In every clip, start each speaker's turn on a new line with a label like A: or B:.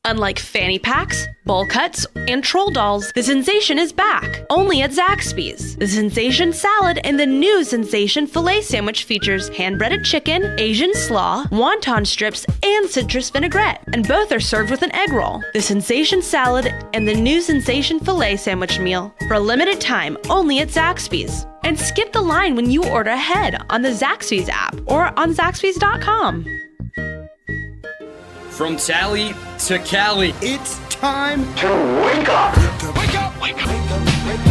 A: Unlike fanny packs, bowl cuts, and troll dolls, the sensation is back, only at Zaxby's. The Sensation Salad and the new Sensation Filet Sandwich features hand-breaded chicken, Asian slaw, wonton strips, and citrus vinaigrette, and both are served with an egg roll. The Sensation Salad and the new Sensation Filet Sandwich meal, for a limited time, only at Zaxby's. And skip the line when you order ahead on the Zaxby's app or on Zaxby's.com.
B: From Tally to Cali,
C: It's time
D: to wake up.
C: Wake up! Wake up!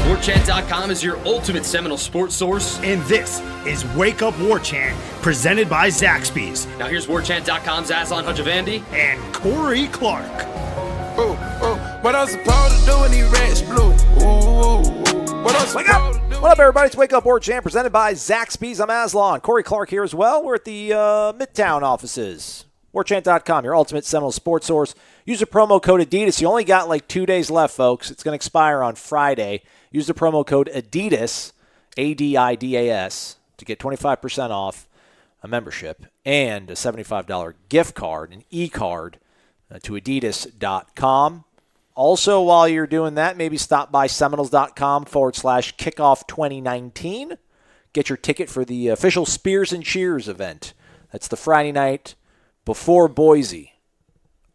B: WarChant.com is your ultimate Seminole sports source.
C: And this is Wake Up War Chant, presented by Zaxby's
B: Now here's WarChant.com's Aslan Hajavandi
C: and Corey Clark.
E: What I'm supposed to do when he rats blue? What I'm
F: Wake up! What up, everybody? It's Wake Up War Chant, presented by Zaxby's. I'm Aslan. Corey Clark here as well. We're at the Midtown offices. WarChant.com, your ultimate Seminole sports source. Use the promo code Adidas. You only got like 2 days left, folks. It's going to expire on Friday. Use the promo code Adidas, ADIDAS, to get 25% off a membership and a $75 gift card, an e-card, to Adidas.com. Also, while you're doing that, maybe stop by Seminoles.com/kickoff2019. Get your ticket for the official Spears and Cheers event. That's the Friday night before Boise,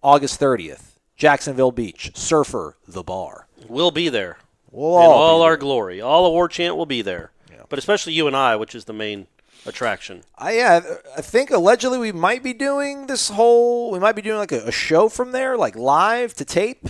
F: August 30th, Jacksonville Beach, Surfer, the bar.
G: We'll be there.
F: We'll
G: in
F: all
G: all
F: be
G: our
F: there.
G: glory. All of War Chant will be there.
F: Yeah.
G: But especially you and I, which is the main attraction.
F: I think allegedly we might be doing like a show from there, like live to tape.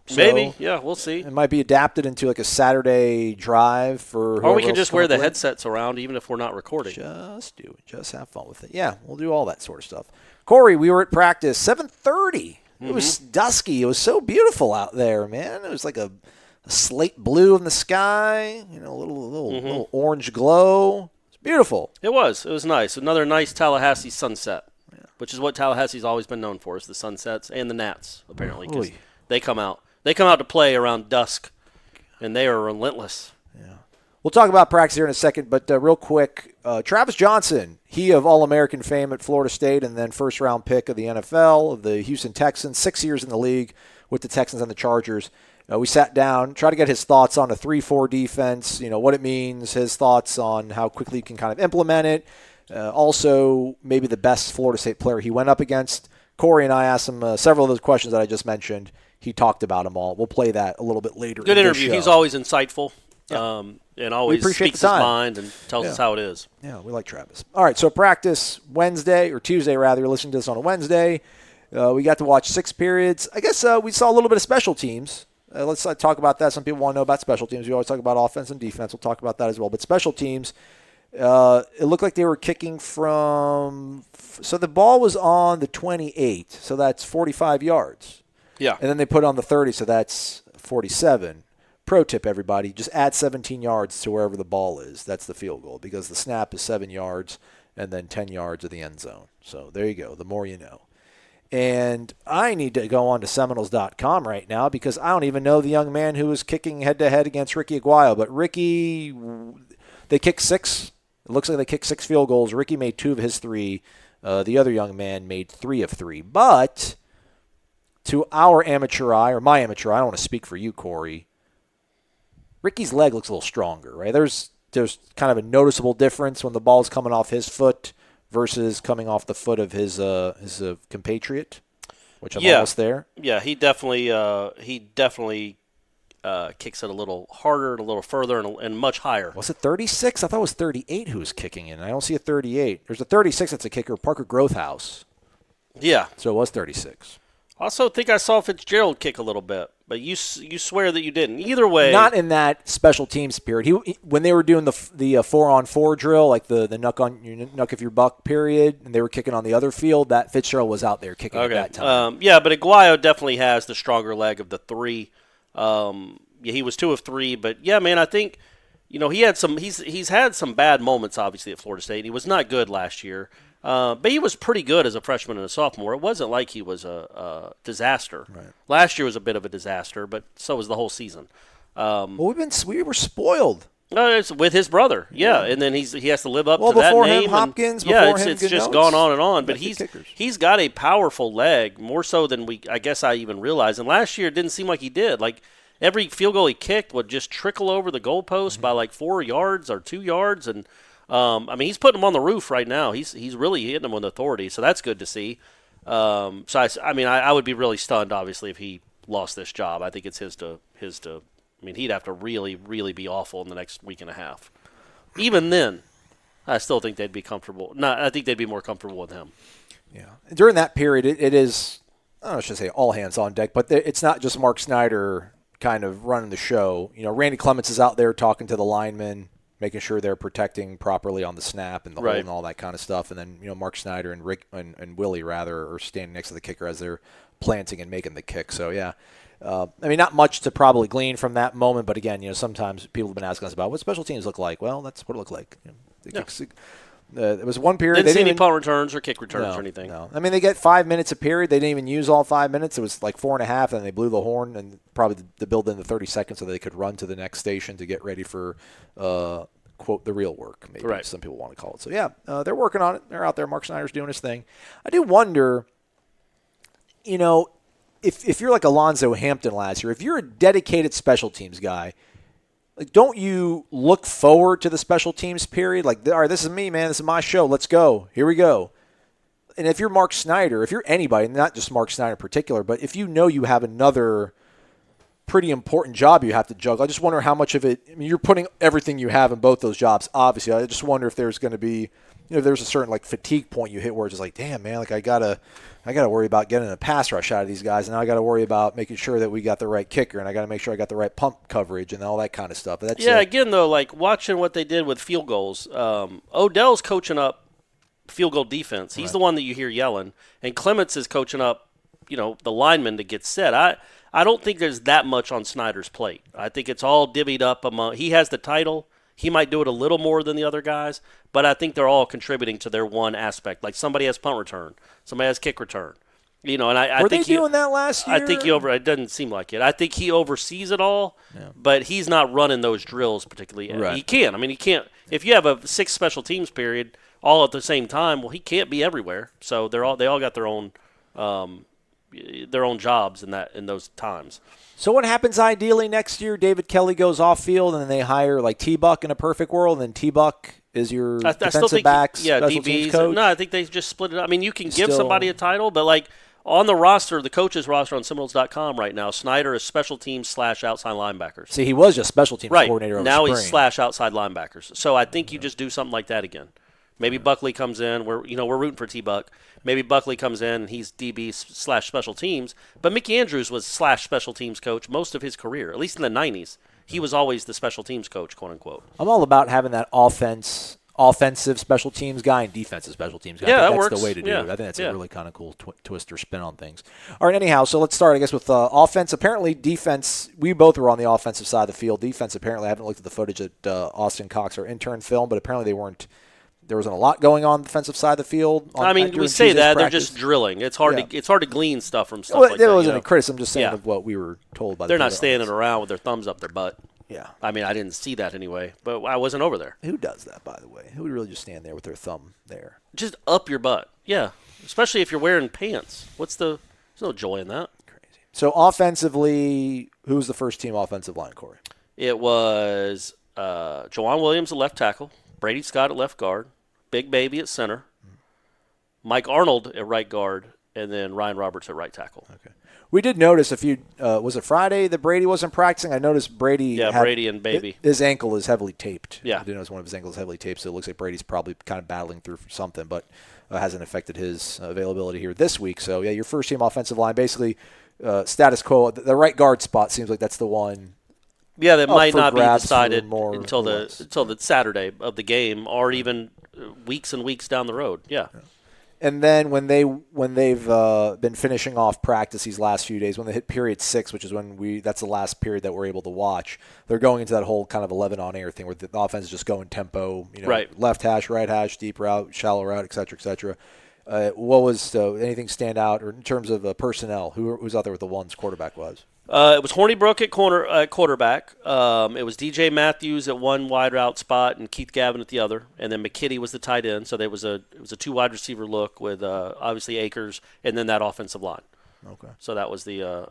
F: So
G: Maybe. Yeah, we'll see.
F: It might be adapted into like a Saturday drive for
G: Or we
F: whoever
G: can
F: else
G: just
F: come
G: wear
F: up
G: the
F: with it.
G: headsets around even if we're not recording.
F: Just do it. Just have fun with it. Yeah, we'll do all that sort of stuff. Corey, we were at practice 7:30. It was dusky. It was so beautiful out there, man. It was like a slate blue in the sky, a little orange glow. It's beautiful.
G: It was nice. Another nice Tallahassee sunset, which is what Tallahassee's always been known for, is the sunsets and the gnats, apparently, because they come out. They come out to play around dusk, and they are relentless.
F: Yeah. We'll talk about practice here in a second, but real quick, Travis Johnson, he of All-American fame at Florida State and then first-round pick of the NFL, of the Houston Texans, 6 years in the league with the Texans and the Chargers. We sat down, tried to get his thoughts on a 3-4 defense, what it means, his thoughts on how quickly you can kind of implement it. Also, maybe the best Florida State player he went up against. Corey and I asked him several of those questions that I just mentioned. He talked about them all. We'll play that a little bit later.
G: Good
F: in
G: interview.
F: this show.
G: He's always insightful.
F: Yeah.
G: And always speaks his mind and tells us how it is.
F: Yeah, we like Travis. All right, so practice Wednesday, or Tuesday rather. You're listening to this on a Wednesday. We got to watch 6 periods. I guess we saw a little bit of special teams. Let's talk about that. Some people want to know about special teams. We always talk about offense and defense. We'll talk about that as well. But special teams, it looked like they were kicking from – so the ball was on the 28, so that's 45 yards.
G: Yeah.
F: And then they put on the 30, so that's 47. Pro tip, everybody, just add 17 yards to wherever the ball is. That's the field goal, because the snap is 7 yards and then 10 yards of the end zone. So there you go. The more you know. And I need to go on to Seminoles.com right now because I don't even know the young man who was kicking head-to-head against Ricky Aguayo. But Ricky, they kicked 6. It looks like they kicked 6 field goals. Ricky made 2 of his 3. The other young man made 3 of 3. But to our amateur eye, or my amateur eye, I don't want to speak for you, Corey, Ricky's leg looks a little stronger, right? There's kind of a noticeable difference when the ball's coming off his foot versus coming off the foot of his compatriot, which I'm almost there.
G: Yeah, he definitely kicks it a little harder, a little further, and much higher.
F: Was it 36? I thought it was 38 who was kicking in. I don't see a 38. There's a 36 that's a kicker, Parker Growthhouse.
G: Yeah.
F: So it was 36.
G: I also think I saw Fitzgerald kick a little bit, but you swear that you didn't. Either way.
F: Not in that special teams period. When they were doing the 4-on-4 drill, like the knuck if your buck period, and they were kicking on the other field, that Fitzgerald was out there kicking at that time.
G: Yeah, but Aguayo definitely has the stronger leg of the 3. He was 2 of 3, but yeah, man, I think he had some. He's had some bad moments, obviously, at Florida State. He was not good last year. But he was pretty good as a freshman and a sophomore. It wasn't like he was a disaster.
F: Right.
G: Last year was a bit of a disaster, but so was the whole season.
F: We were spoiled.
G: It's with his brother, and then he has to live up to that
F: before
G: name.
F: Him, Hopkins,
G: it's just gone on and on. But he's got a powerful leg, more so than I guess I even realized. And last year it didn't seem like he did. Like every field goal he kicked would just trickle over the goalpost by like 4 yards or 2 yards, and he's putting them on the roof right now. He's really hitting them with authority, so that's good to see. I would be really stunned, obviously, if he lost this job. I think it's his to. He'd have to really, really be awful in the next week and a half. Even then, I still think they'd be comfortable. I think they'd be more comfortable with him.
F: Yeah. During that period, it is, I should say all hands on deck, but it's not just Mark Snyder kind of running the show. Randy Clements is out there talking to the linemen, making sure they're protecting properly on the snap and the hold and all that kind of stuff. And then, Mark Snyder and Rick and Willie, rather, are standing next to the kicker as they're planting and making the kick. So, yeah. Not much to probably glean from that moment, but again, sometimes people have been asking us about what special teams look like. Well, that's what it looked like. There was one period
G: didn't see any punt returns or kick returns or anything.
F: No, they get 5 minutes a period. They didn't even use all 5 minutes. It was like 4.5, and they blew the horn and probably to build in the 30 seconds so they could run to the next station to get ready for quote the real work. Maybe some people want to call it. So yeah, they're working on it. They're out there. Mark Snyder's doing his thing. I do wonder, If you're like Alonzo Hampton last year, if you're a dedicated special teams guy, like don't you look forward to the special teams period? Like, all right, this is me, man. This is my show. Let's go. Here we go. And if you're Mark Snyder, if you're anybody, not just Mark Snyder in particular, but if you have another pretty important job you have to juggle, I just wonder how much of it. You're putting everything you have in both those jobs. Obviously, I just wonder if there's going to be, if there's a certain like fatigue point you hit where it's just like, damn, man, like I gotta worry about getting a pass rush out of these guys, and now I got to worry about making sure that we got the right kicker, and I got to make sure I got the right pump coverage and all that kind of stuff. But
G: again, though, like watching what they did with field goals, Odell's coaching up field goal defense. He's the one that you hear yelling, and Clements is coaching up, the linemen to get set. I don't think there's that much on Snyder's plate. I think it's all divvied up among. He has the title. He might do it a little more than the other guys, but I think they're all contributing to their one aspect. Like somebody has punt return, somebody has kick return. And I
F: were
G: think
F: they doing that last year?
G: I think it doesn't seem like it. I think he oversees it all, but he's not running those drills particularly. Right. He can't. He can't. If you have a 6 special teams period all at the same time, well, he can't be everywhere. So they all got their own jobs in those times.
F: So what happens ideally next year? David Kelly goes off field, and then they hire like T-Buck in a perfect world, and then T-Buck is your defensive backs, special
G: DBs,
F: teams coach?
G: No, I think they just split it up. You can give somebody a title, but like on the roster, the coaches roster on Seminoles.com right now, Snyder is special teams / outside linebackers.
F: See, he was just special teams coordinator over
G: now
F: spring.
G: He's / outside linebackers. So I think you just do something like that again. Maybe Buckley comes in. We're rooting for T-Buck. Maybe Buckley comes in and he's DB / special teams. But Mickey Andrews was / special teams coach most of his career, at least in the 90s. He was always the special teams coach, quote unquote.
F: I'm all about having that offensive special teams guy and defensive special teams guy.
G: Yeah,
F: I think
G: that's
F: that's the way to do it. I think that's
G: a
F: really kind of cool twist or spin on things. All right, anyhow, so let's start, I guess, with offense. Apparently, defense, we both were on the offensive side of the field. Defense, apparently, I haven't looked at the footage that Austin Cox, our intern, filmed, but apparently there wasn't a lot going on the defensive side of the field.
G: We say that. They're just drilling. It's hard to glean stuff from stuff like that.
F: There wasn't a criticism. I'm just saying of what we were told by the
G: They're not standing around with their thumbs up their butt.
F: Yeah.
G: I didn't see that anyway, but I wasn't over there.
F: Who does that, by the way? Who would really just stand there with their thumb there?
G: Just up your butt. Yeah. Especially if you're wearing pants. There's no joy in that.
F: Crazy. So offensively, who was the first team offensive line, Corey?
G: It was Jawan Williams at left tackle, Brady Scott at left guard, Big Baby at center, Mike Arnold at right guard, and then Ryan Roberts at right tackle.
F: Okay. We did notice was it Friday that Brady wasn't practicing? I noticed Brady.
G: Yeah, Brady and Baby.
F: His ankle is heavily taped.
G: Yeah.
F: I did notice one of his ankles is heavily taped, so it looks like Brady's probably kind of battling through something, but hasn't affected his availability here this week. So, yeah, your first team offensive line, basically status quo. The right guard spot seems like that's the one.
G: Yeah, that might not be decided until the Saturday of the game, or even weeks and weeks down the road. Yeah.
F: And then when they've been finishing off practice these last few days, when they hit period 6, which is that's the last period that we're able to watch, they're going into that whole kind of 11 on air thing where the offense is just going tempo,
G: right.
F: Left hash, right hash, deep route, shallow route, et cetera, et cetera. What was anything stand out or in terms of personnel? Who's out there with the ones quarterback was?
G: It was Hornibrook at quarterback. It was DJ Matthews at one wide route spot and Keith Gavin at the other, and then McKitty was the tight end. So it was a 2 wide receiver look with obviously Akers and then that offensive line.
F: Okay.
G: So that was the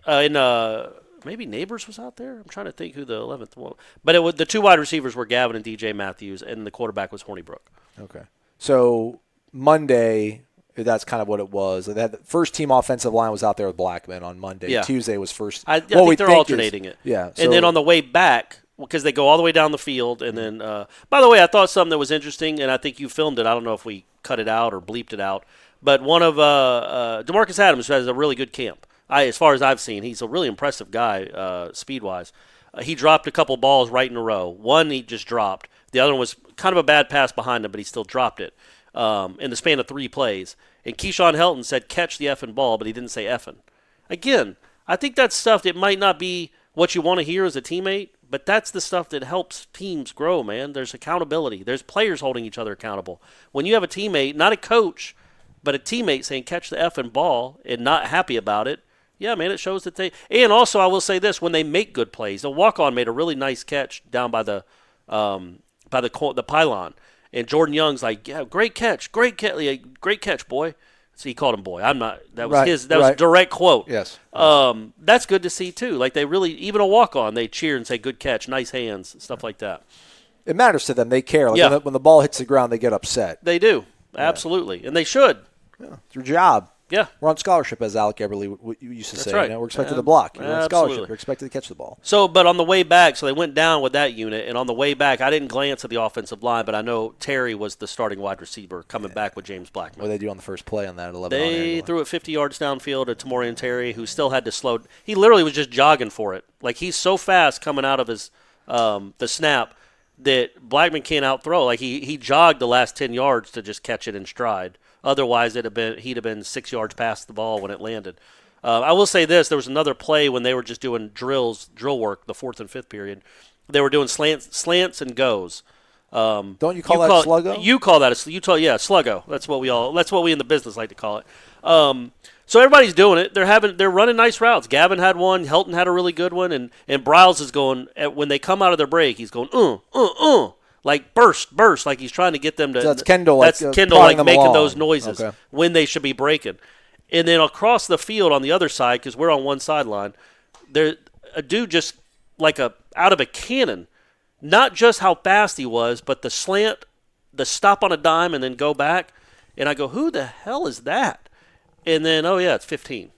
G: maybe Neighbors was out there. I'm trying to think who the 11th one. But the 2 wide receivers were Gavin and DJ Matthews, and the quarterback was Hornibrook.
F: Okay. So Monday, that's kind of what it was. The first team offensive line was out there with Blackman on Monday.
G: Yeah.
F: Tuesday was first.
G: I think they're alternating it.
F: Yeah. So,
G: and then on the way back, because they go all the way down the field, and then, by the way, I thought something that was interesting, and I think you filmed it. I don't know if we cut it out or bleeped it out. But one of DeMarcus Adams has a really good camp. As far as I've seen, he's a really impressive guy speed-wise. He dropped a couple balls right in a row. One he just dropped. The other one was kind of a bad pass behind him, but he still dropped it in the span of 3 plays. And Keyshawn Helton said, catch the effing ball, but he didn't say effing. Again, I think that's stuff that might not be what you want to hear as a teammate, but that's the stuff that helps teams grow, man. There's accountability. There's players holding each other accountable. When you have a teammate, not a coach, but a teammate saying catch the effing ball and not happy about it, yeah, man, it shows that they – and also I will say this, when they make good plays, the walk-on made a really nice catch down by the pylon. And Jordan Young's like, yeah, great catch, great catch, boy. So he called him boy. I'm not – that was was a direct quote.
F: Yes.
G: That's good to see too. Like they really – even a walk-on, they cheer and say good catch, nice hands, stuff like that.
F: It matters to them. They care. Like
G: yeah.
F: when the ball hits the ground, they get upset.
G: They do. Absolutely. And they should.
F: Yeah. It's your job.
G: Yeah.
F: We're on scholarship, as Alec Eberle used to say.
G: Right.
F: We're expected to block. You're on scholarship. You're expected to catch the ball.
G: So, but on the way back, so they went down with that unit, and on the way back, I didn't glance at the offensive line, but I know Terry was the starting wide receiver coming back with James Blackman.
F: What did they do on the first play on that 11
G: They threw it 50 yards downfield to Tamorian Terry, who still had to slow. He literally was just jogging for it. Like, he's so fast coming out of his the snap that Blackman can't outthrow. Like, he jogged the last 10 yards to just catch it in stride. Otherwise, he'd have been 6 yards past the ball when it landed. I will say this: there was another play when they were just doing drill work, the 4th and 5th period. They were doing slants and goes.
F: Don't you call that sluggo?
G: You call that sluggo. That's what we in the business like to call it. So everybody's doing it. They're running nice routes. Gavin had one. Helton had a really good one, and Briles is going when they come out of their break. He's going like burst, like he's trying to get them to.
F: So that's Kendall.
G: Making
F: along.
G: those noises when they should be breaking. And then across the field on the other side, because we're on one sideline, there a dude just like out of a cannon. Not just how fast he was, but the slant, the stop on a dime, and then go back. And I go, who the hell is that? And then, it's 15.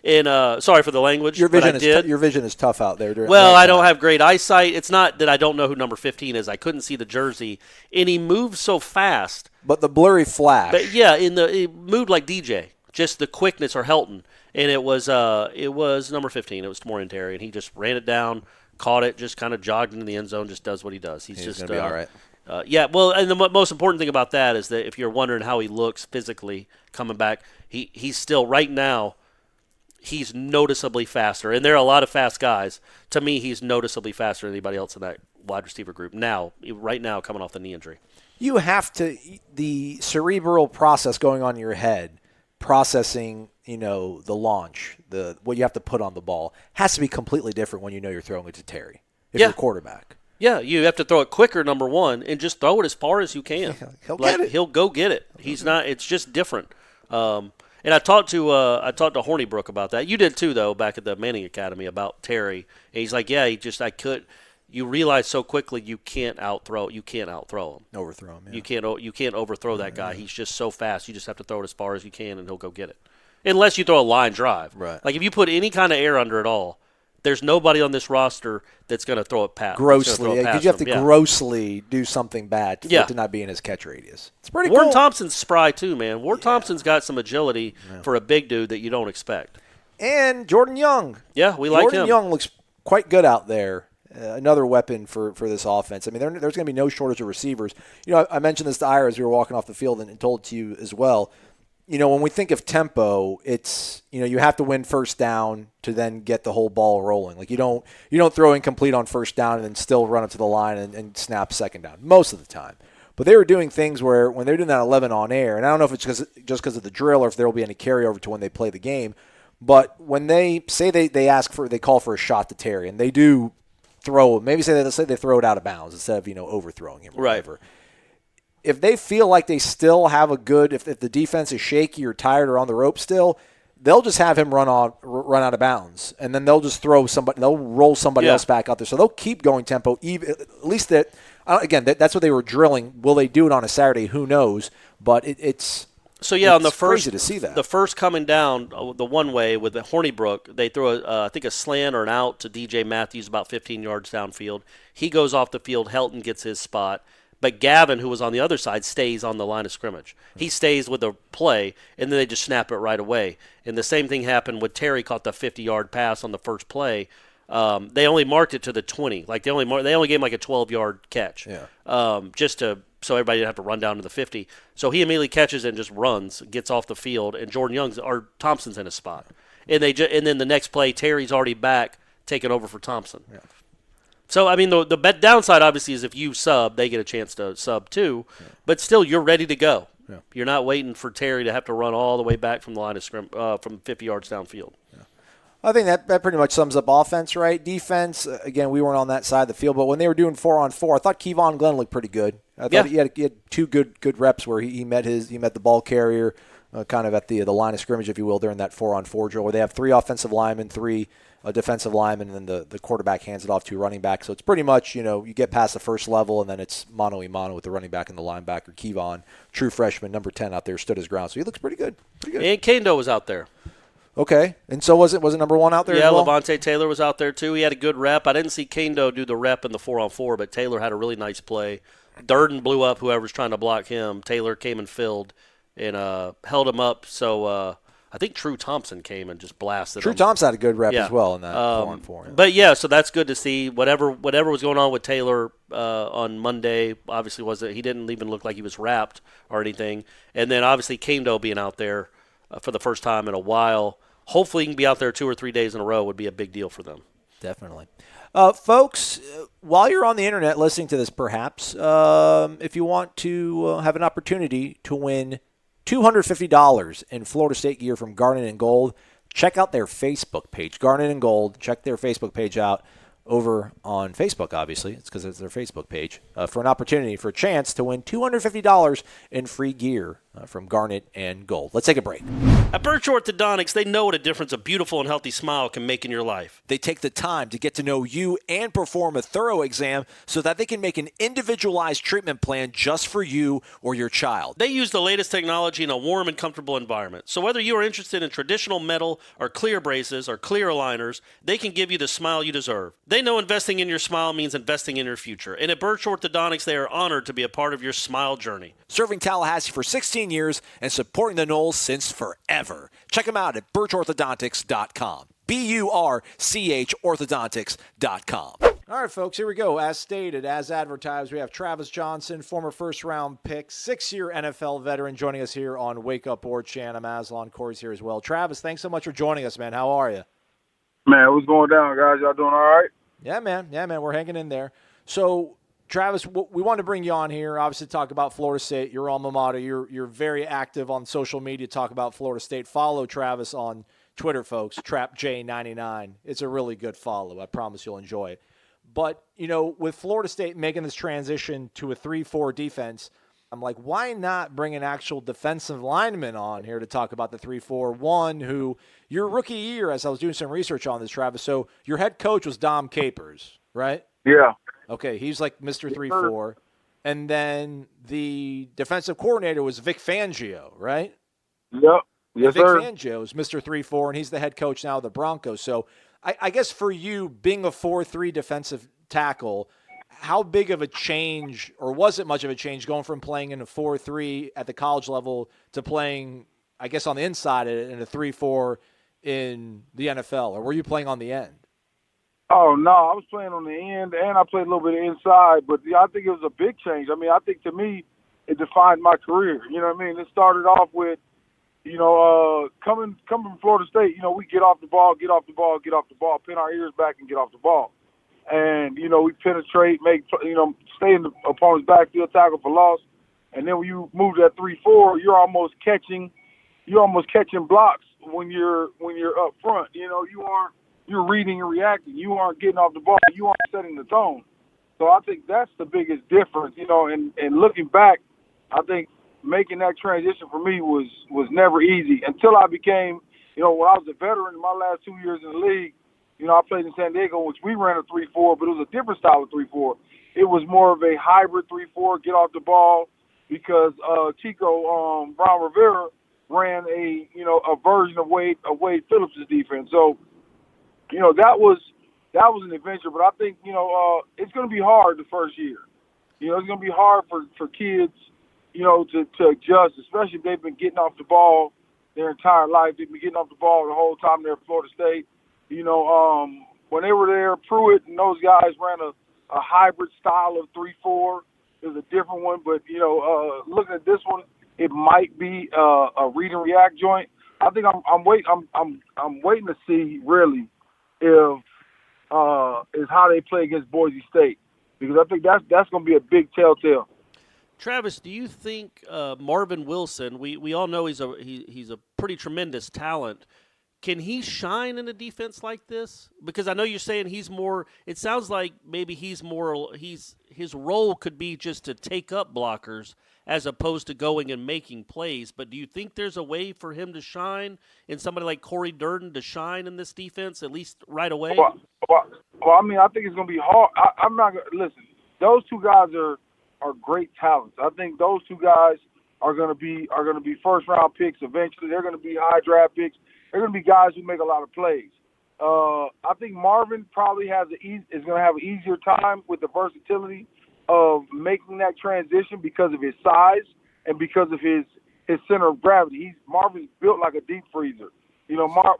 G: And sorry for the language,
F: your vision is tough out there.
G: I don't have great eyesight. It's not that I don't know who number 15 is. I couldn't see the jersey, and he moved so fast.
F: But the blurry flash.
G: But yeah, it moved like DJ, just the quickness or Helton, and it was number 15. It was Tamorian Terry, and he just ran it down, caught it, just kind of jogged into the end zone, just does what he does. He's just
F: going to be all right.
G: And the most important thing about that is that if you're wondering how he looks physically coming back, he's still right now. He's noticeably faster, and there are a lot of fast guys. To me, he's noticeably faster than anybody else in that wide receiver group right now, coming off the knee injury.
F: You have to – the cerebral process going on in your head, processing, the launch, what you have to put on the ball, has to be completely different when you know you're throwing it to Terry if you're a quarterback.
G: Yeah, you have to throw it quicker, number one, and just throw it as far as you can.
F: Get it.
G: He'll go get it. He's not – it's just different. And I talked to Hornibrook about that. You did too, though, back at the Manning Academy about Terry. And he's like, yeah, you realize so quickly you can't outthrow him.
F: Overthrow him. Yeah.
G: You can't overthrow that guy. He's just so fast. You just have to throw it as far as you can, and he'll go get it. Unless you throw a line drive.
F: Right.
G: Like if you put any kind of air under it all, there's nobody on this roster that's going to throw it past.
F: Grossly. Because you have to grossly do something bad to not be in his catch radius. It's pretty cool.
G: Warren Thompson's spry too, man. Thompson's got some agility for a big dude that you don't expect.
F: And Jordan Young.
G: Yeah, we like him.
F: Jordan Young looks quite good out there. Another weapon for this offense. I mean, there's going to be no shortage of receivers. I mentioned this to Ira as we were walking off the field and told it to you as well. When we think of tempo, it's, you have to win first down to then get the whole ball rolling. Like you don't throw incomplete on first down and then still run up to the line and snap second down most of the time. But they were doing things where when they're doing that 11 on air, and I don't know if it's just because of the drill or if there will be any carryover to when they play the game, But when they say they call for a shot to Terry, and they do throw, maybe say they throw it out of bounds instead of overthrowing him or whatever. If they feel like they still have a good, if the defense is shaky or tired or on the rope still, they'll just have him run out of bounds, and then they'll just throw somebody. They'll roll somebody else back out there. So they'll keep going tempo. At least that. Again, that's what they were drilling. Will they do it on a Saturday? Who knows? But it's
G: on the first,
F: crazy to see that.
G: The first coming down the one way with the Hornibrook, they throw I think a slant or an out to DJ Matthews about 15 yards downfield. He goes off the field. Helton gets his spot. But Gavin, who was on the other side, stays on the line of scrimmage. He stays with the play, and then they just snap it right away. And the same thing happened with Terry caught the 50-yard pass on the first play. They only marked it to the 20. Like they only gave him like a 12-yard catch. So everybody didn't have to run down to the 50. So he immediately catches and just runs, gets off the field, and Thompson's in his spot. And then the next play, Terry's already back, taking over for Thompson. Yeah. So, I mean, the downside, obviously, is if you sub, they get a chance to sub too. Yeah. But still, you're ready to go. Yeah. You're not waiting for Terry to have to run all the way back from the line of from 50 yards downfield.
F: Yeah. I think that pretty much sums up offense, right? Defense, again, we weren't on that side of the field. But when they were doing 4-on-4, I thought Kevon Glenn looked pretty good. I thought he had two good reps where he met the ball carrier kind of at the line of scrimmage, if you will, during that 4-on-4 drill where they have 3 offensive linemen, 3 defensive lineman, and then the quarterback hands it off to a running back. So it's pretty much, you get past the first level, and then it's mano-a-mano with the running back and the linebacker. Kevon, true freshman, number 10 out there, stood his ground. So he looks pretty good.
G: And Kendo was out there.
F: Okay. And so was it number 1 out there as well?
G: Yeah, Levante Taylor was out there too. He had a good rep. I didn't see Kendo do the rep in the 4-on-4, but Taylor had a really nice play. Durden blew up whoever's trying to block him. Taylor came and filled and held him up. So I think True Thompson came and just blasted him.
F: True Thompson had a good rep as well in that 4-on-4. Yeah.
G: But, so that's good to see. Whatever was going on with Taylor on Monday, obviously he didn't even look like he was wrapped or anything. And then, obviously, Kendo being out there for the first time in a while. Hopefully he can be out there 2 or 3 days in a row would be a big deal for them.
F: Definitely. Folks, while you're on the internet listening to this, perhaps, if you want to have an opportunity to win $250 in Florida State gear from Garnet and Gold, check out their Facebook page. Garnet and Gold, check their Facebook page out over on Facebook, obviously. It's because it's their Facebook page. For an opportunity, for a chance to win $250 in free gear from Garnet and Gold. Let's take a break.
G: At Birch Orthodontics, they know what a difference a beautiful and healthy smile can make in your life.
F: They take the time to get to know you and perform a thorough exam so that they can make an individualized treatment plan just for you or your child.
G: They use the latest technology in a warm and comfortable environment. So whether you are interested in traditional metal or clear braces or clear aligners, they can give you the smile you deserve. They know investing in your smile means investing in your future. And at Birch Orthodontics, they are honored to be a part of your smile journey.
F: Serving Tallahassee for 16 years and supporting the Knolls since forever. Check them out at birchorthodontics.com. BURCH orthodontics.com. All right, folks, here we go. As stated, as advertised, we have Travis Johnson, former first-round pick, 6-year NFL veteran, joining us here on Wake Up Orchan. I'm Aslan. Corey's here as well. Travis, thanks so much for joining us, man. How are you?
D: Man, what's going down, guys? Y'all doing all right?
F: Yeah, man. We're hanging in there. So, Travis, we wanted to bring you on here, obviously, to talk about Florida State, your alma mater. You're very active on social media to talk about Florida State. Follow Travis on Twitter, folks, TrapJ99. It's a really good follow. I promise you'll enjoy it. But, with Florida State making this transition to a 3-4 defense, I'm like, why not bring an actual defensive lineman on here to talk about the 3-4? One who, your rookie year, as I was doing some research on this, Travis, so your head coach was Dom Capers, right?
D: Yeah.
F: Okay, he's like Mr. 3-4. And then the defensive coordinator was Vic Fangio, right?
D: Yep. Yes,
F: Vic
D: sir.
F: Fangio is Mr. 3-4, and he's the head coach now of the Broncos. So I guess for you, being a 4-3 defensive tackle, how big of a change, or was it much of a change, going from playing in a 4-3 at the college level to playing, I guess, on the inside in a 3-4 in the NFL? Or were you playing on the end?
D: Oh, no, I was playing on the end, and I played a little bit of inside. But I think it was a big change. I mean, I think to me, it defined my career. You know what I mean? It started off with, coming from Florida State, we get off the ball, pin our ears back and get off the ball. And, we penetrate, stay in the opponent's backfield, tackle for loss. And then when you move to that 3-4, you're almost catching blocks, when you're up front. You're reading and reacting. You aren't getting off the ball. You aren't setting the tone. So I think that's the biggest difference. And looking back, I think making that transition for me was never easy until I became, when I was a veteran in my last 2 years in the league. I played in San Diego, which we ran a 3-4, but it was a different style of 3-4. It was more of a hybrid 3-4, get off the ball, because Chico Brown Rivera ran a version of Wade Phillips' defense. So, that was an adventure. But I think it's going to be hard the first year. It's going to be hard for kids, to adjust, especially if they've been getting off the ball their entire life. They've been getting off the ball the whole time they're at Florida State. When they were there, Pruitt and those guys ran a hybrid style of 3-4. It was a different one, but looking at this one, it might be a read and react joint. I think I'm waiting to see really if is how they play against Boise State, because I think that's going to be a big telltale.
G: Travis, do you think Marvin Wilson? We all know he's a pretty tremendous talent. Can he shine in a defense like this? Because I know you're saying he's more. It sounds like maybe he's more. His role could be just to take up blockers as opposed to going and making plays. But do you think there's a way for him to shine, and somebody like Corey Durden to shine in this defense at least right away?
D: Well, I mean, I think it's going to be hard. I'm not going to listen. Those two guys are great talents. I think those two guys are going to be first round picks eventually. They're going to be high draft picks. They're going to be guys who make a lot of plays. I think Marvin probably is going to have an easier time with the versatility of making that transition because of his size and because of his center of gravity. Marvin's built like a deep freezer.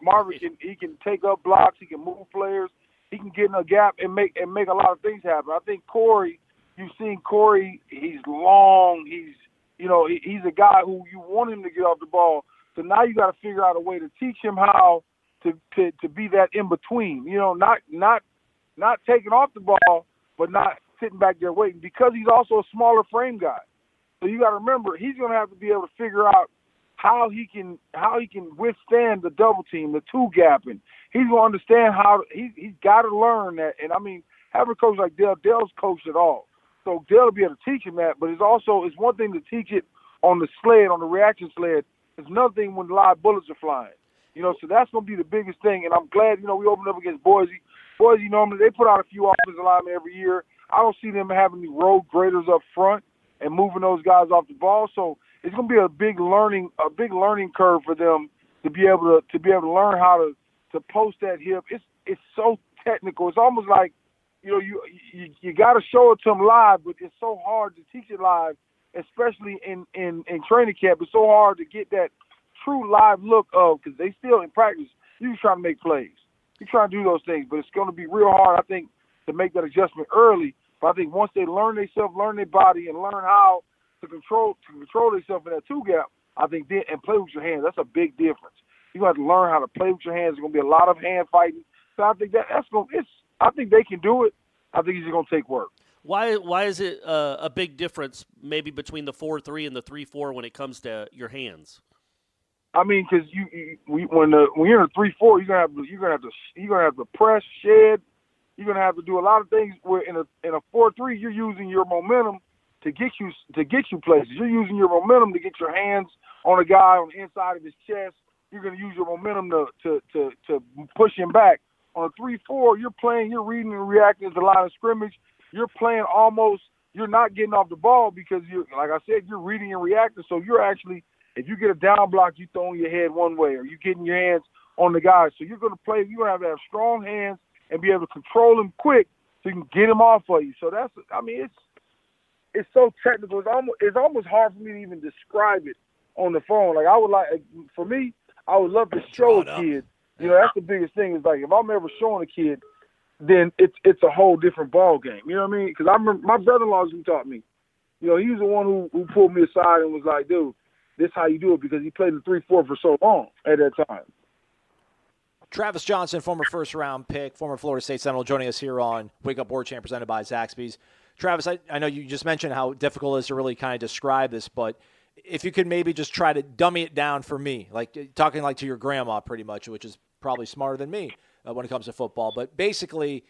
D: Marvin can take up blocks. He can move players. He can get in a gap and make a lot of things happen. I think Corey, you've seen Corey. He's long. He's a guy who you want him to get off the ball. So now you got to figure out a way to teach him how to be that in between. Not taking off the ball, but not sitting back there waiting, because he's also a smaller frame guy. So you got to remember, he's going to have to be able to figure out how he can withstand the double team, the two gapping. He's going to understand how he's got to learn that. And I mean, having a coach like Dale's coached it all, so Dale will be able to teach him that. But it's one thing to teach it on the sled, on the reaction sled. It's another thing when live bullets are flying. So that's going to be the biggest thing. And I'm glad, we opened up against Boise. Boise, normally, they put out a few offensive linemen every year. I don't see them having any road graders up front and moving those guys off the ball. So it's going to be a big learning curve for them to be able to learn how to post that hip. It's so technical. It's almost like, you got to show it to them live, but it's so hard to teach it live, especially in training camp. It's so hard to get that true live look of, because they still in practice, you're trying to make plays. You're trying to do those things, but it's going to be real hard, I think, to make that adjustment early. But I think once they learn themselves, learn their body, and learn how to control themselves in that two gap, I think then, and play with your hands, that's a big difference. You're going to have to learn how to play with your hands. There's going to be a lot of hand fighting. So I think I think they can do it. I think it's just going to take work.
G: Why is it a big difference maybe between the 4-3 and the 3-4 when it comes to your hands?
D: I mean, because when you're in a 3-4, you're gonna have to press, shed. You're gonna have to do a lot of things. Where in a 4-3, you're using your momentum to get you places. You're using your momentum to get your hands on a guy on the inside of his chest. You're gonna use your momentum to push him back. On a 3-4, you're reading and reacting to the line of scrimmage. You're playing you're not getting off the ball because like I said, you're reading and reacting. So you're actually, if you get a down block, you're throwing your head one way, or you're getting your hands on the guy. So you're going to have to have strong hands and be able to control him quick so you can get him off of you. So it's so technical. It's almost hard for me to even describe it on the phone. Like I would love to show a kid. That's the biggest thing, is like, if I'm ever showing a kid, then it's a whole different ball game. You know what I mean? Because I remember my brother-in-law who taught me. He was the one who pulled me aside and was like, dude, this is how you do it, because he played the 3-4 for so long at that time.
F: Travis Johnson, former first-round pick, former Florida State Seminole, joining us here on Wake Up War Chant, presented by Zaxby's. Travis, I know you just mentioned how difficult it is to really kind of describe this, but if you could maybe just try to dummy it down for me, like talking like to your grandma pretty much, which is probably smarter than me when it comes to football. But basically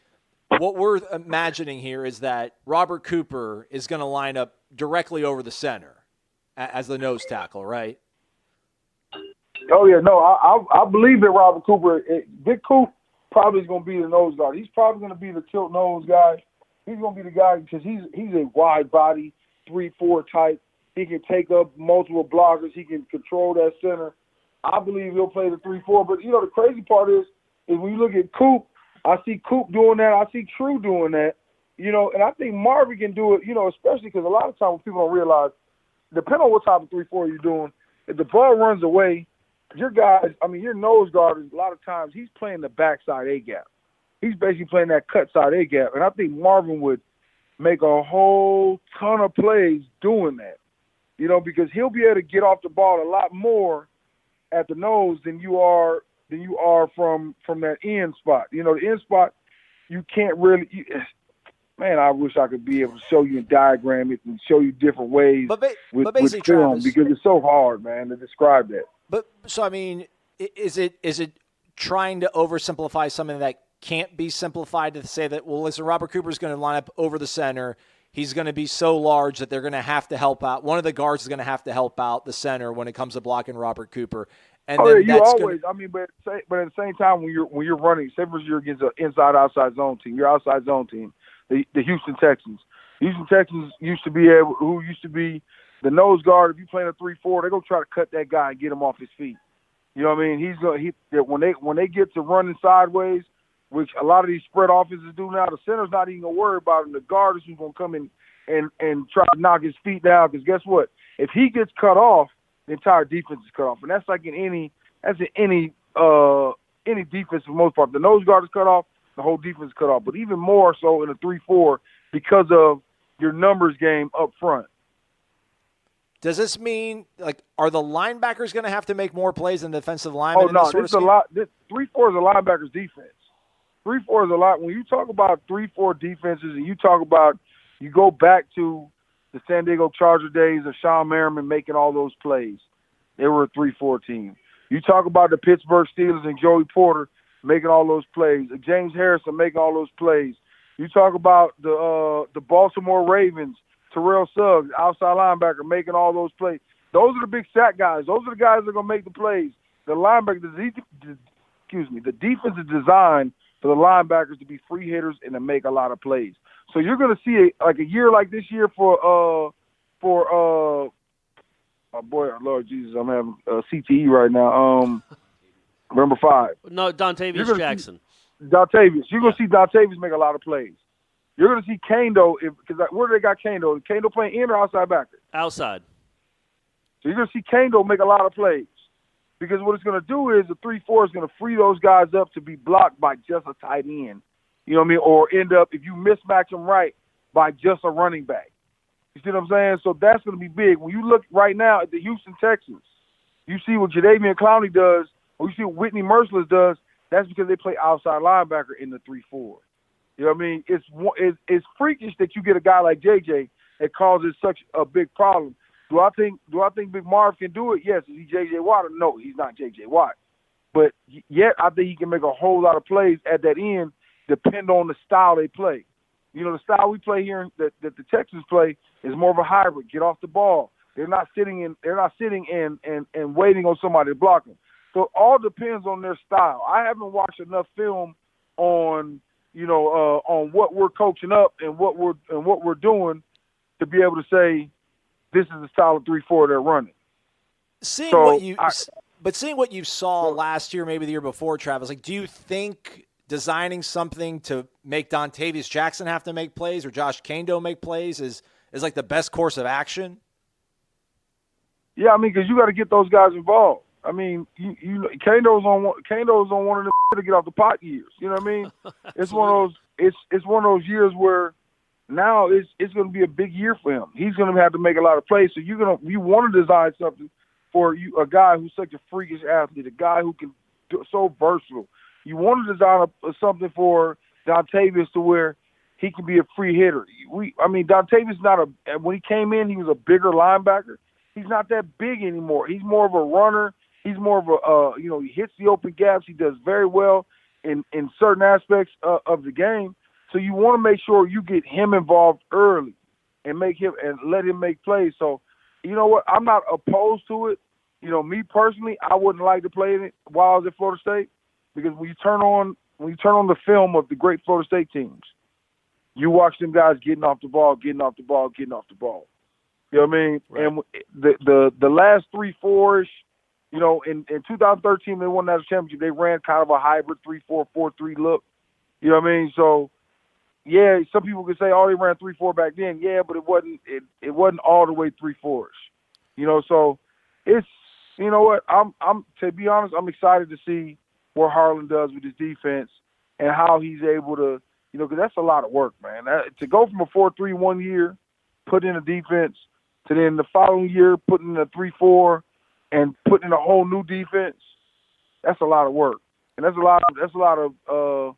F: what we're imagining here is that Robert Cooper is going to line up directly over the center as the nose tackle, right?
D: Oh, yeah, no, I believe that Robert Cooper, Big Coop probably is going to be the nose guard. He's probably going to be the tilt nose guy. He's going to be the guy because he's a wide body, 3-4 type. He can take up multiple blockers. He can control that center. I believe he'll play the 3-4. But, the crazy part is when you look at Coop, I see Coop doing that. I see True doing that. And I think Marvin can do it, especially because a lot of times people don't realize, depending on what type of 3-4 you're doing, if the ball runs away, your nose guard, a lot of times he's playing the backside A-gap. He's basically playing that cut side A-gap. And I think Marvin would make a whole ton of plays doing that, because he'll be able to get off the ball a lot more at the nose than you are from that end spot. The end spot, you can't really man, I wish I could be able to show you and diagram it and show you different ways
F: but
D: with
F: basically,
D: film,
F: Travis,
D: because it's so hard, man, to describe that.
F: But so, I mean, is it trying to oversimplify something that can't be simplified to say that, well, listen, Robert Cooper's going to line up over the center. He's going to be so large that they're going to have to help out. One of the guards is going to have to help out the center when it comes to blocking Robert Cooper. And then
D: you always. But at the same time, when you're running, say for you're against an inside-outside zone team, your outside zone team, the Houston Texans. Houston Texans used to be the nose guard. If you playing a 3-4, they're gonna try to cut that guy and get him off his feet. You know what I mean? When they get to running sideways, which a lot of these spread offenses do now, the center's not even gonna worry about him. The guard is who's gonna come in and try to knock his feet down. Because guess what? If he gets cut off, the entire defense is cut off, and that's like in any defense for the most part. The nose guard is cut off, the whole defense is cut off. But even more so in a 3-4 because of your numbers game up front.
F: Does this mean, are the linebackers going to have to make more plays than the defensive linemen?
D: Oh, no, this is a lot. 3-4 is a linebacker's defense. 3-4 is a lot. When you talk about 3-4 defenses and you go back to the San Diego Charger days of Sean Merriman making all those plays, they were a 3-4 team. You talk about the Pittsburgh Steelers and Joey Porter making all those plays, James Harrison making all those plays. You talk about the Baltimore Ravens, Terrell Suggs, outside linebacker, making all those plays. Those are the big sack guys. Those are the guys that are going to make the plays. The linebacker, the defense is designed for the linebackers to be free hitters and to make a lot of plays. So you're going to see a year like this year for oh boy, Lord Jesus, I'm having CTE right now. Number 5.
G: No, Dontavius Jackson.
D: Dontavius. You're going to see Dontavius make a lot of plays. You're going to see Kando, because where do they got Kando? Kando playing in or outside backer?
G: Outside.
D: So you're going to see Kando make a lot of plays. Because what it's going to do is the 3-4 is going to free those guys up to be blocked by just a tight end. You know what I mean? Or end up, if you mismatch them right, by just a running back. You see what I'm saying? So that's going to be big. When you look right now at the Houston Texans, you see what Jadeveon Clowney does, or you see what Whitney Merciless does, that's because they play outside linebacker in the 3-4. You know what I mean? It's freakish that you get a guy like JJ that causes such a big problem. Do I think Big Marv can do it? Yes. Is he J.J. Watt? No, he's not J.J. Watt. But yet I think he can make a whole lot of plays at that end, depend on the style they play. The style we play here that the Texans play is more of a hybrid. Get off the ball. They're not sitting and waiting on somebody to block them. So it all depends on their style. I haven't watched enough film on what we're coaching up and what we're doing to be able to say this is the style of 3-4 they're running.
F: Seeing what you saw last year, maybe the year before, Travis, do you think designing something to make Dontavius Jackson have to make plays or Josh Kando make plays is the best course of action?
D: Yeah, because you got to get those guys involved. Kando's on one of them to get off the pot years. You know what I mean? It's one of those years where now it's going to be a big year for him. He's going to have to make a lot of plays. So you want to design something for a guy who's such a freakish athlete, a guy who can do so versatile. You want to design something for Dontavius to where he can be a free hitter. Dontavius when he came in, he was a bigger linebacker. he's not that big anymore. He's more of a runner. He's more of a he hits the open gaps. He does very well in certain aspects of the game. So you want to make sure you get him involved early and let him make plays. So, you know what? I'm not opposed to it. Me personally, I wouldn't like to play in it while I was at Florida State, because when you turn on the film of the great Florida State teams, you watch them guys getting off the ball. You know what I mean? Right. And the last 3-4-ish, in 2013 they won that championship. They ran kind of a hybrid 3-4, 4-3 look. You know what I mean? So yeah, some people could say, oh, they ran 3-4 back then. Yeah, but it wasn't all the way 3-4ish. So it's, you know what? I'm to be honest, I'm excited to see what Harlan does with his defense and how he's able to, because that's a lot of work, man. To go from a 4-3 1 year, put in a defense, to then the following year put in a 3-4 and put in a whole new defense, that's a lot of work, and that's a lot of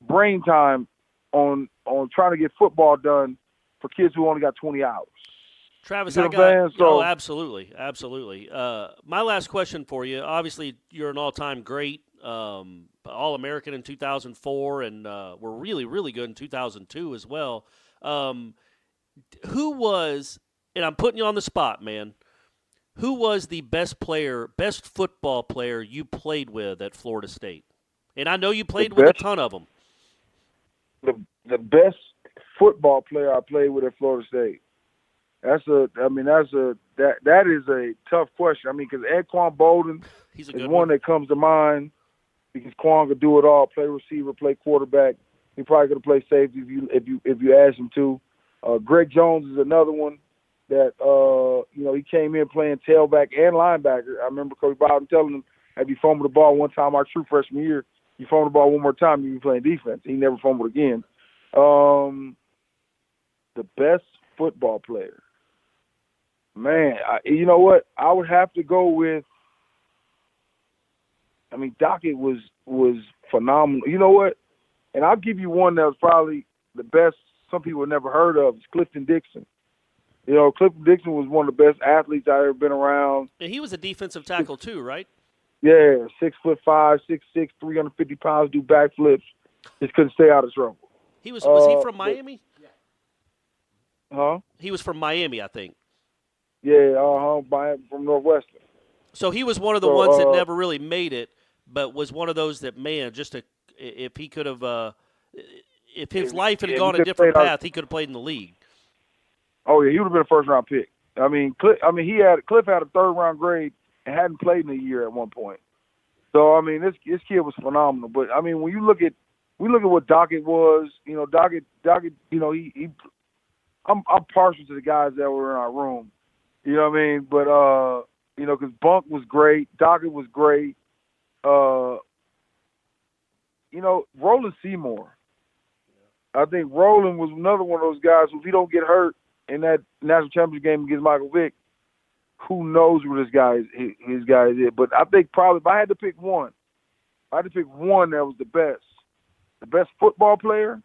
D: brain time on trying to get football done for kids who only got 20 hours.
G: Travis, absolutely. My last question for you. Obviously, you're an all-time great, All-American in 2004, and were really, really good in 2002 as well. Who was, and I'm putting you on the spot, man, who was the best football player you played with at Florida State? And I know you played with a ton of them.
D: The best football player I played with at Florida State. That is a tough question. I mean, because Anquan Bolden is one that comes to mind, because Quan could do it all: play receiver, play quarterback. He probably could have played safety if you asked him to. Greg Jones is another one that he came in playing tailback and linebacker. I remember Coach Bowden telling him, "Have you fumbled the ball one time our true freshman year? You fumbled the ball one more time, you be playing defense." He never fumbled again. The best football player. Man, you know what? I would have to go with. I mean, Dockett was phenomenal. You know what? And I'll give you one that was probably the best. Some people have never heard of. It's Clifton Dixon. Clifton Dixon was one of the best athletes I've ever been around.
G: And he was a defensive tackle too, right?
D: Yeah, 6'5", 6'6", 350 pounds, do backflips. Just couldn't stay out of trouble.
G: Was he from Miami?
D: Huh?
G: He was from Miami, I think.
D: Yeah, from Northwestern.
G: So he was one of the ones that never really made it, but was one of those that, man, if he could have, if his life had gone a different path, he could have played in the league.
D: Oh yeah, he would have been a first-round pick. I mean, Cliff had a third-round grade and hadn't played in a year at one point. So I mean, this kid was phenomenal. But I mean, when you look at what Dockett was, Dockett, I'm partial to the guys that were in our room. You know what I mean? But, because Bunk was great. Dockett was great. Roland Seymour. I think Roland was another one of those guys who, if he don't get hurt in that national championship game against Michael Vick, who knows where his guy is. But I think probably if I had to pick one that was the best football player,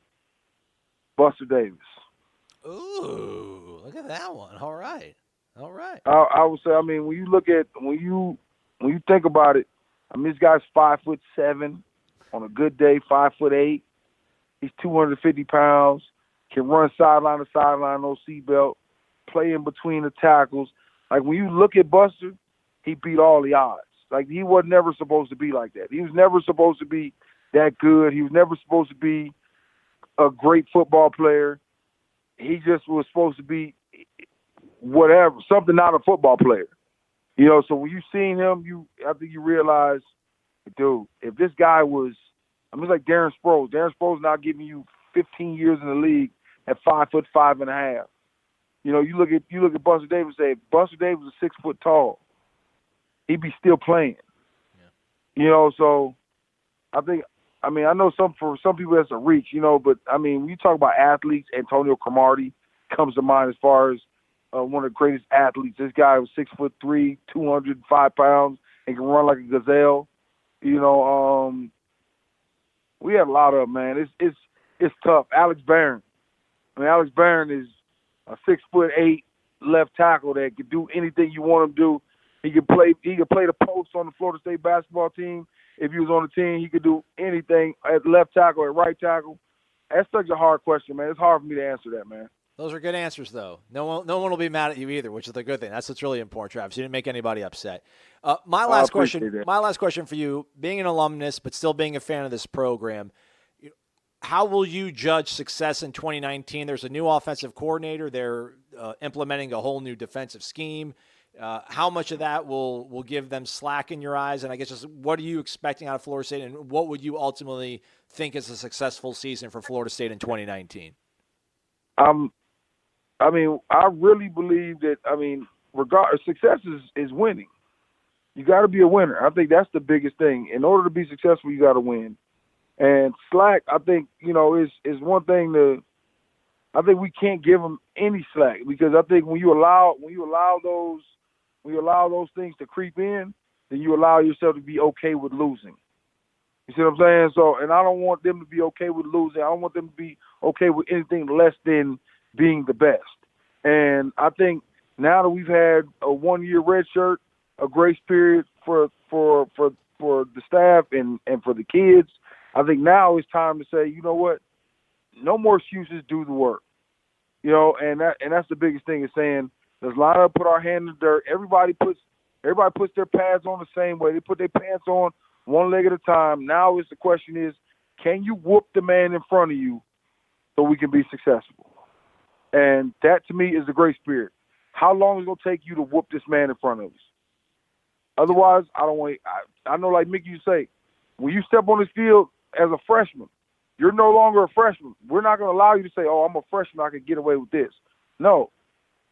D: Buster Davis.
F: Ooh, look at that one. All right.
D: I would say, I mean, when you think about it, I mean, this guy's 5'7", on a good day, 5'8". He's 250 pounds, can run sideline to sideline, no seatbelt, play in between the tackles. Like, when you look at Buster, he beat all the odds. Like, he was never supposed to be like that. He was never supposed to be that good. He was never supposed to be a great football player. He just was supposed to be whatever, something not a football player. So when you seen him, I think you realize, dude, if this guy was, I mean, it's like Darren Sproles. Darren Sproles now giving you 15 years in the league at 5'5.5". You look at Buster Davis. Say if Buster Davis was 6 foot tall, he'd be still playing. Yeah. So I think, I mean, I know for some people that's a reach, but I mean, when you talk about athletes, Antonio Cromartie comes to mind as far as one of the greatest athletes. This guy was 6'3", 205 pounds, and can run like a gazelle. We had a lot of them, man. It's tough. Alex Barron. I mean, Alex Barron is a 6'8", left tackle that could do anything you want him to do. He could play the post on the Florida State basketball team. If he was on the team, he could do anything at left tackle, at right tackle. That's such a hard question, man. It's hard for me to answer that, man.
F: Those are good answers, though. No one will be mad at you either, which is the good thing. That's what's really important, Travis. You didn't make anybody upset. My last question for you, being an alumnus but still being a fan of this program, how will you judge success in 2019? There's a new offensive coordinator. They're implementing a whole new defensive scheme. How much of that will give them slack in your eyes? And I guess just what are you expecting out of Florida State, and what would you ultimately think is a successful season for Florida State in 2019?
D: I really believe that, success is winning. You got to be a winner. I think that's the biggest thing. In order to be successful, you got to win. And slack, I think, is one thing I think we can't give them any slack, because I think when you allow those things to creep in, then you allow yourself to be okay with losing. You see what I'm saying? So, and I don't want them to be okay with losing. I don't want them to be okay with anything less than being the best. And I think now that we've had a 1-year red shirt, a grace period for the staff and for the kids, I think now it's time to say, you know what? No more excuses, do the work. And that's the biggest thing, is saying, let's line up, put our hand in the dirt. Everybody puts their pads on the same way. They put their pants on one leg at a time. Now the question is, can you whoop the man in front of you so we can be successful? And that, to me, is the great spirit. How long is it going to take you to whoop this man in front of us? Otherwise, I know, like Mickey, you say, when you step on this field as a freshman, you're no longer a freshman. We're not going to allow you to say, oh, I'm a freshman, I can get away with this. No,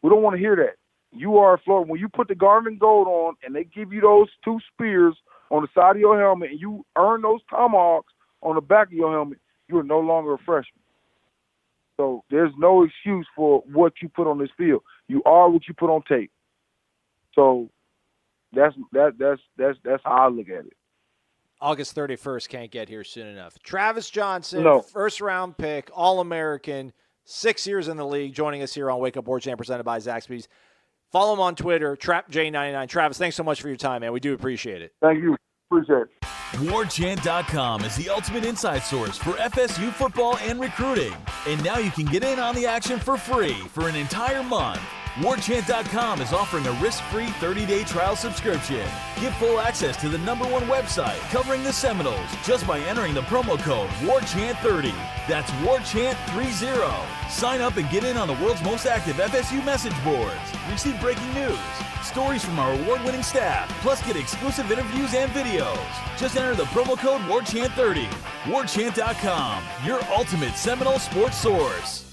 D: we don't want to hear that. You are a Florida. When you put the garnet and gold on and they give you those 2 spears on the side of your helmet and you earn those tomahawks on the back of your helmet, you are no longer a freshman. So there's no excuse for what you put on this field. You are what you put on tape. So that's how I look at it.
F: August 31st can't get here soon enough. Travis Johnson,
D: No.
F: first-round pick, All-American, 6 years in the league, joining us here on Wake Up War Chant, presented by Zaxby's. Follow him on Twitter, TrapJ99. Travis, thanks so much for your time, man. We do appreciate it.
D: Thank you. Appreciate it.
H: WarChant.com is the ultimate inside source for FSU football and recruiting. And now you can get in on the action for free for an entire month. WarChant.com is offering a risk-free 30-day trial subscription. Get full access to the #1 website covering the Seminoles just by entering the promo code WarChant30. That's WarChant30. Sign up and get in on the world's most active FSU message boards. Receive breaking news, stories from our award-winning staff, plus get exclusive interviews and videos. Just enter the promo code WarChant30. WarChant.com, your ultimate Seminole sports source.